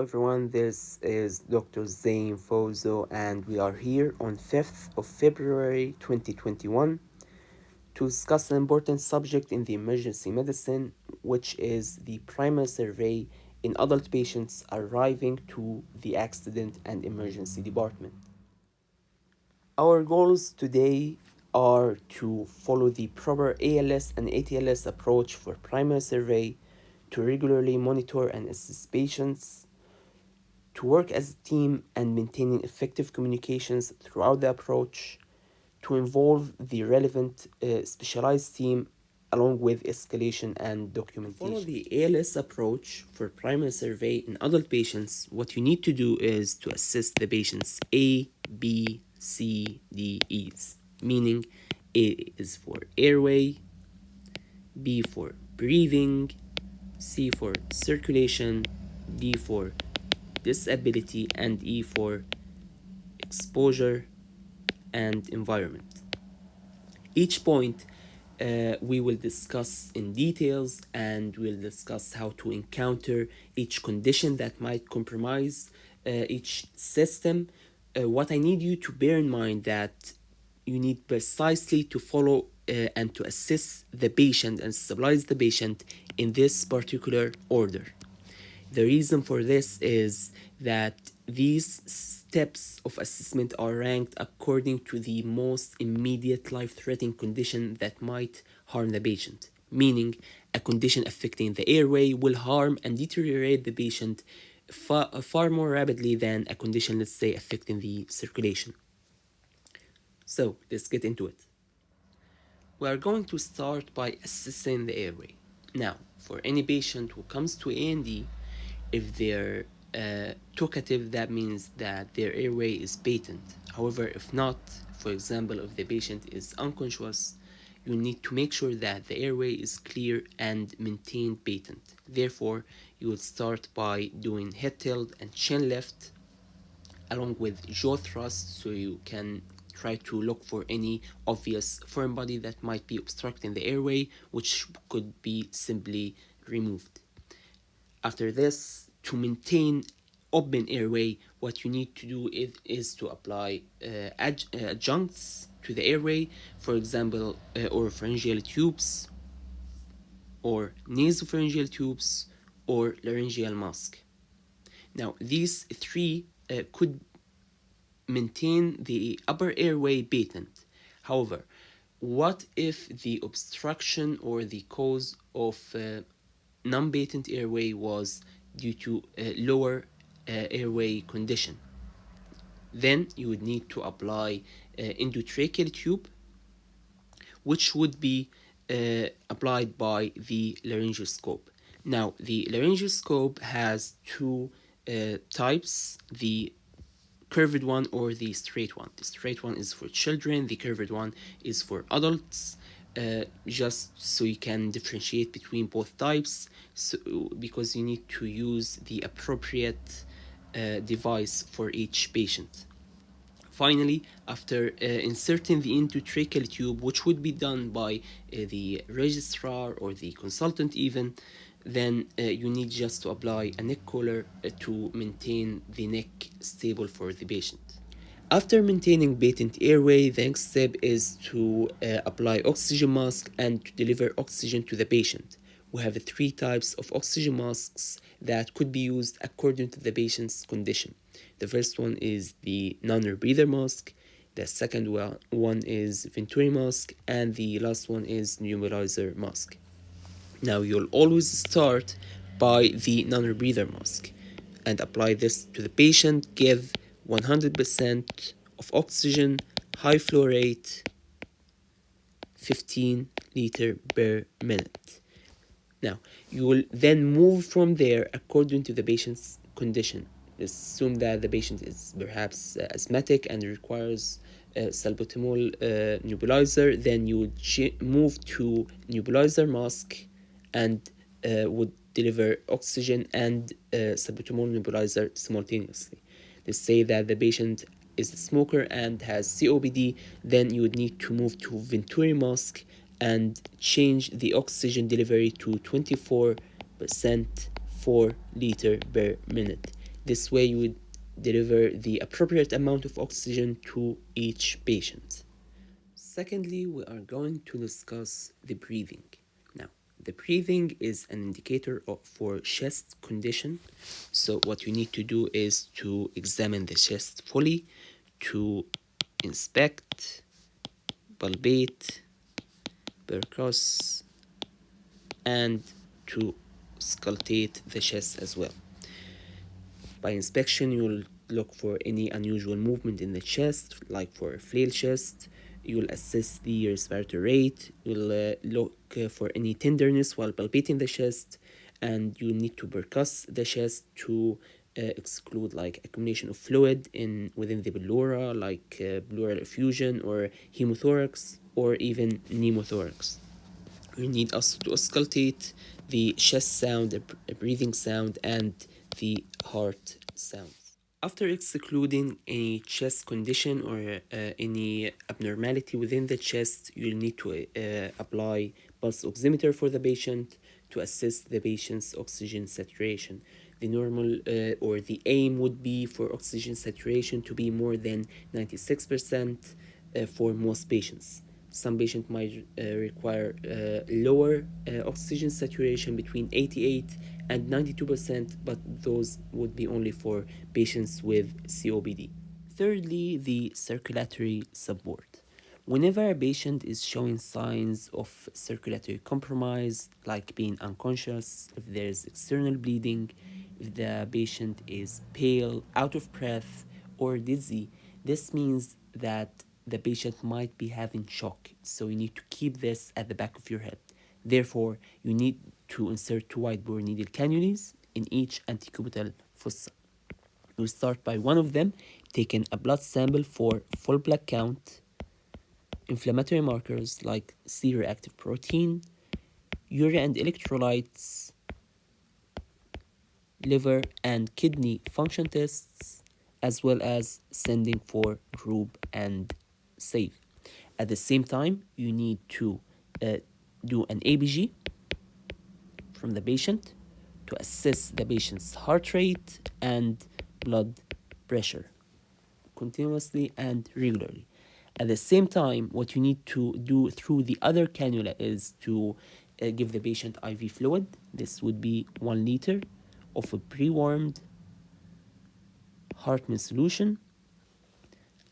everyone, this is Dr. Zien Fozo, and we are here on 5th of February 2021 to discuss an important subject in the emergency medicine, which is the primary survey in adult patients arriving to the accident and emergency department. Our goals today are to follow the proper ALS and ATLS approach for primary survey, to regularly monitor and assist patients, to work as a team and maintaining effective communications throughout the approach, to involve the relevant specialized team along with escalation and documentation. To follow the ALS approach for primary survey in adult patients, what you need to do is to assess the patient's A, B, C, D, E's, meaning A is for airway, B for breathing, C for circulation, D for disability, and E for exposure and environment. Each point we will discuss in details, and we'll discuss how to encounter each condition that might compromise each system. What I need you to bear in mind that you need precisely to follow and to assess the patient and stabilize the patient in this particular order. The reason for this is that these steps of assessment are ranked according to the most immediate life-threatening condition that might harm the patient, meaning a condition affecting the airway will harm and deteriorate the patient far more rapidly than a condition, let's say, affecting the circulation. So let's get into it. We are going to start by assessing the airway. Now, for any patient who comes to A&D, if they're talkative, that means that their airway is patent. However, if not, for example, if the patient is unconscious, you need to make sure that the airway is clear and maintained patent. Therefore, you will start by doing head tilt and chin lift along with jaw thrust, so you can try to look for any obvious foreign body that might be obstructing the airway, which could be simply removed. After this, to maintain open airway, what you need to do is to apply adjuncts to the airway, for example, oropharyngeal tubes, or nasopharyngeal tubes, or laryngeal mask. Now, these three could maintain the upper airway patent. However, what if the obstruction or the cause of non-patent airway was due to a lower airway condition? Then you would need to apply endotracheal tube, which would be applied by the laryngoscope. Now, the laryngoscope has two types, the curved one or the straight one. The straight one is for children, the curved one is for adults. Just so you can differentiate between both types, because you need to use the appropriate device for each patient. Finally, after inserting the endotracheal tube, which would be done by the registrar or the consultant even, then you need just to apply a neck collar to maintain the neck stable for the patient. After maintaining patent airway, the next step is to apply oxygen mask and to deliver oxygen to the patient. We have three types of oxygen masks that could be used according to the patient's condition. The first one is the non-rebreather mask, the second one is Venturi mask, and the last one is nebulizer mask. Now, you'll always start by the non-rebreather mask and apply this to the patient. Give 100% of oxygen, high flow rate, 15 liter per minute. Now, you will then move from there according to the patient's condition. Assume that the patient is perhaps asthmatic and requires salbutamol nebulizer, then you would move to nebulizer mask and would deliver oxygen and salbutamol nebulizer simultaneously. Let's say that the patient is a smoker and has COPD, then you would need to move to Venturi mask and change the oxygen delivery to 24%, 4 liter per minute. This way you would deliver the appropriate amount of oxygen to each patient. Secondly, we are going to discuss the breathing. Now, the breathing is an indicator for chest condition. So what you need to do is to examine the chest fully, to inspect, palpate, percuss, and to auscultate the chest as well. By inspection, you'll look for any unusual movement in the chest, like for a flail chest. You'll assess the respiratory rate. You'll look for any tenderness while palpating the chest, and you need to percuss the chest to exclude like accumulation of fluid within the pleura, like pleural effusion or hemothorax or even pneumothorax. You need us to auscultate the chest sound, the breathing sound, and the heart sound. After excluding any chest condition or any abnormality within the chest, you'll need to apply pulse oximeter for the patient to assess the patient's oxygen saturation. The normal or the aim would be for oxygen saturation to be more than 96% for most patients. Some patients might require lower oxygen saturation between 88 and 92%, but those would be only for patients with COPD. Thirdly, the circulatory support. Whenever a patient is showing signs of circulatory compromise, like being unconscious, if there's external bleeding, if the patient is pale, out of breath, or dizzy, this means that the patient might be having shock. So you need to keep this at the back of your head. Therefore, you need to insert 2 wide bore needle cannulas in each antecubital fossa. You start by one of them, taking a blood sample for full blood count, inflammatory markers like C-reactive protein, urea and electrolytes, liver and kidney function tests, as well as sending for group and save. At the same time, you need to do an ABG from the patient to assess the patient's heart rate and blood pressure continuously and regularly. At the same time, what you need to do through the other cannula is to give the patient IV fluid. This would be 1 liter of a pre-warmed Hartmann solution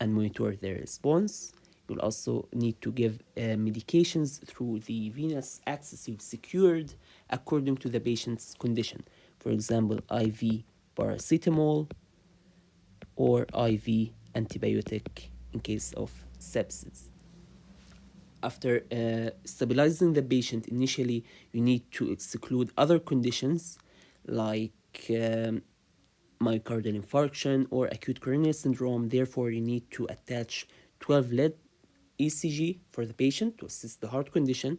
and monitor their response. You'll also need to give medications through the venous access you've secured according to the patient's condition. For example, IV paracetamol or IV antibiotic in case of sepsis. After stabilizing the patient initially, you need to exclude other conditions like myocardial infarction or acute coronary syndrome. Therefore, you need to attach 12 lead ECG for the patient to assess the heart condition,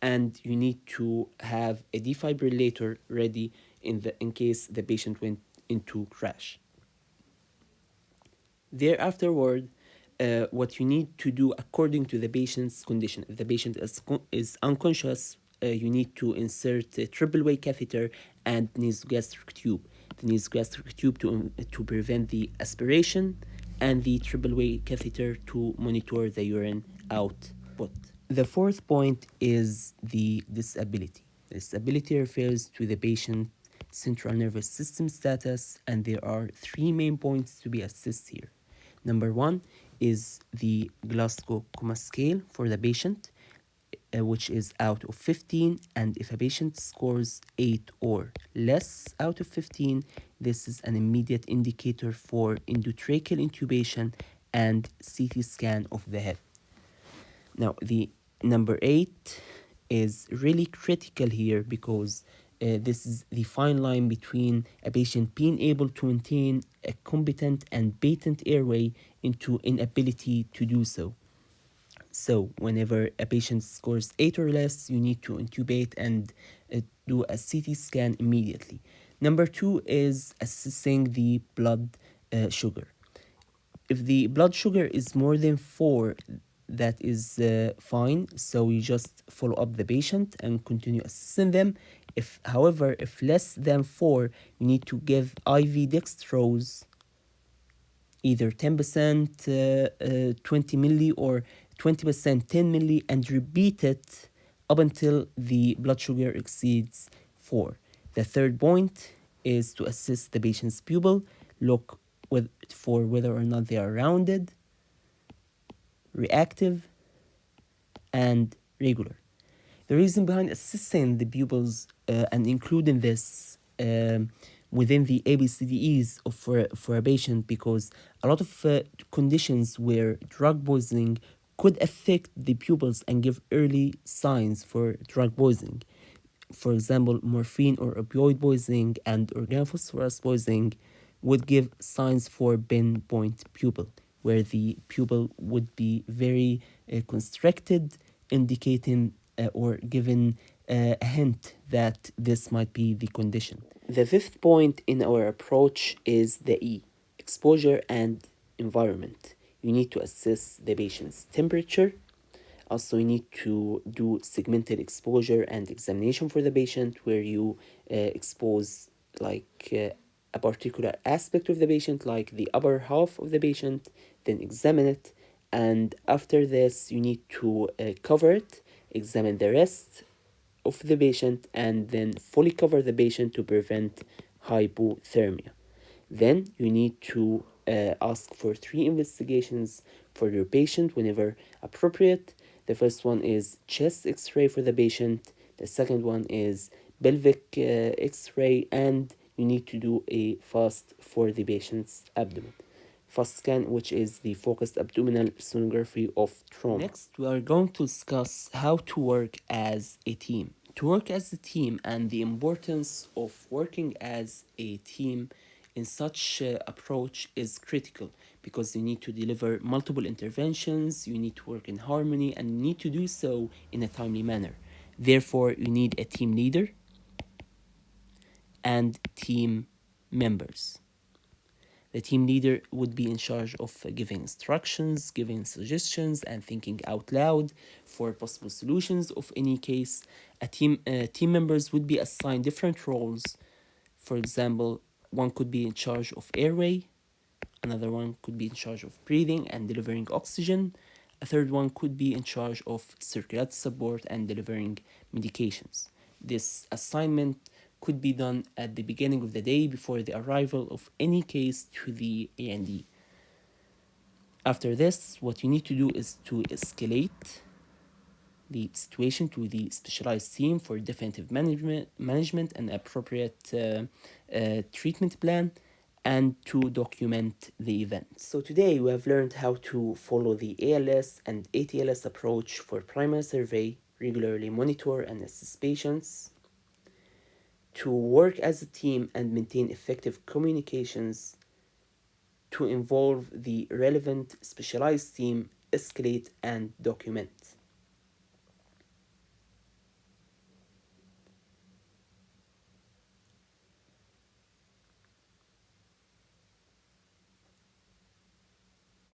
and you need to have a defibrillator ready in case the patient went into crash. Thereafterward, what you need to do according to the patient's condition. If the patient is unconscious, you need to insert a triple-way catheter and nasogastric tube. The nasogastric tube to prevent the aspiration, and the triple-way catheter to monitor the urine output. The fourth point is the disability. Disability refers to the patient's central nervous system status, and there are 3 main points to be assessed here. Number 1 is the Glasgow Coma Scale for the patient, which is out of 15, and if a patient scores 8 or less out of 15, this is an immediate indicator for endotracheal intubation and CT scan of the head. Now, the number 8 is really critical here because this is the fine line between a patient being able to maintain a competent and patent airway into inability to do so. So whenever a patient scores 8 or less, you need to intubate and do a CT scan immediately. Number 2 is assessing the blood sugar. If the blood sugar is more than 4, that is fine. So you just follow up the patient and continue assessing them. However, if less than 4, you need to give IV dextrose, either 10%, 20 milli, or 20%, 10 milli, and repeat it up until the blood sugar exceeds 4. The third point is to assess the patient's pupil, look for whether or not they are rounded, reactive, and regular. The reason behind assessing the pupils and including this within the ABCDEs for a patient, because a lot of conditions where drug poisoning could affect the pupils and give early signs for drug poisoning. For example, morphine or opioid poisoning and organophosphorus poisoning would give signs for pinpoint pupil, where the pupil would be very constricted, indicating or giving a hint that this might be the condition. The fifth point in our approach is the E, exposure and environment. You need to assess the patient's temperature. Also, you need to do segmented exposure and examination for the patient, where you expose a particular aspect of the patient, like the upper half of the patient, then examine it, and after this you need to cover it, examine the rest of the patient, and then fully cover the patient to prevent hypothermia. Then you need to ask for 3 investigations for your patient whenever appropriate. The first one is chest x-ray for the patient. The second one is pelvic x-ray, and you need to do a FAST for the patient's abdomen. FAST scan, which is the focused abdominal sonography of trauma. Next, we are going to discuss how to work as a team. To work as a team and the importance of working as a team in such approach is critical, because you need to deliver multiple interventions, you need to work in harmony, and you need to do so in a timely manner. Therefore, you need a team leader and team members. The team leader would be in charge of giving instructions, giving suggestions, and thinking out loud for possible solutions of any case. Team members would be assigned different roles. For example, one could be in charge of airway, another one could be in charge of breathing and delivering oxygen, a third one could be in charge of circulatory support and delivering medications. This assignment could be done at the beginning of the day before the arrival of any case to the A&E. After this, what you need to do is to escalate the situation to the specialized team for definitive management and appropriate treatment plan, and to document the event. So today we have learned how to follow the ALS and ATLS approach for primary survey, regularly monitor and assess patients, to work as a team and maintain effective communications, to involve the relevant specialized team, escalate and document.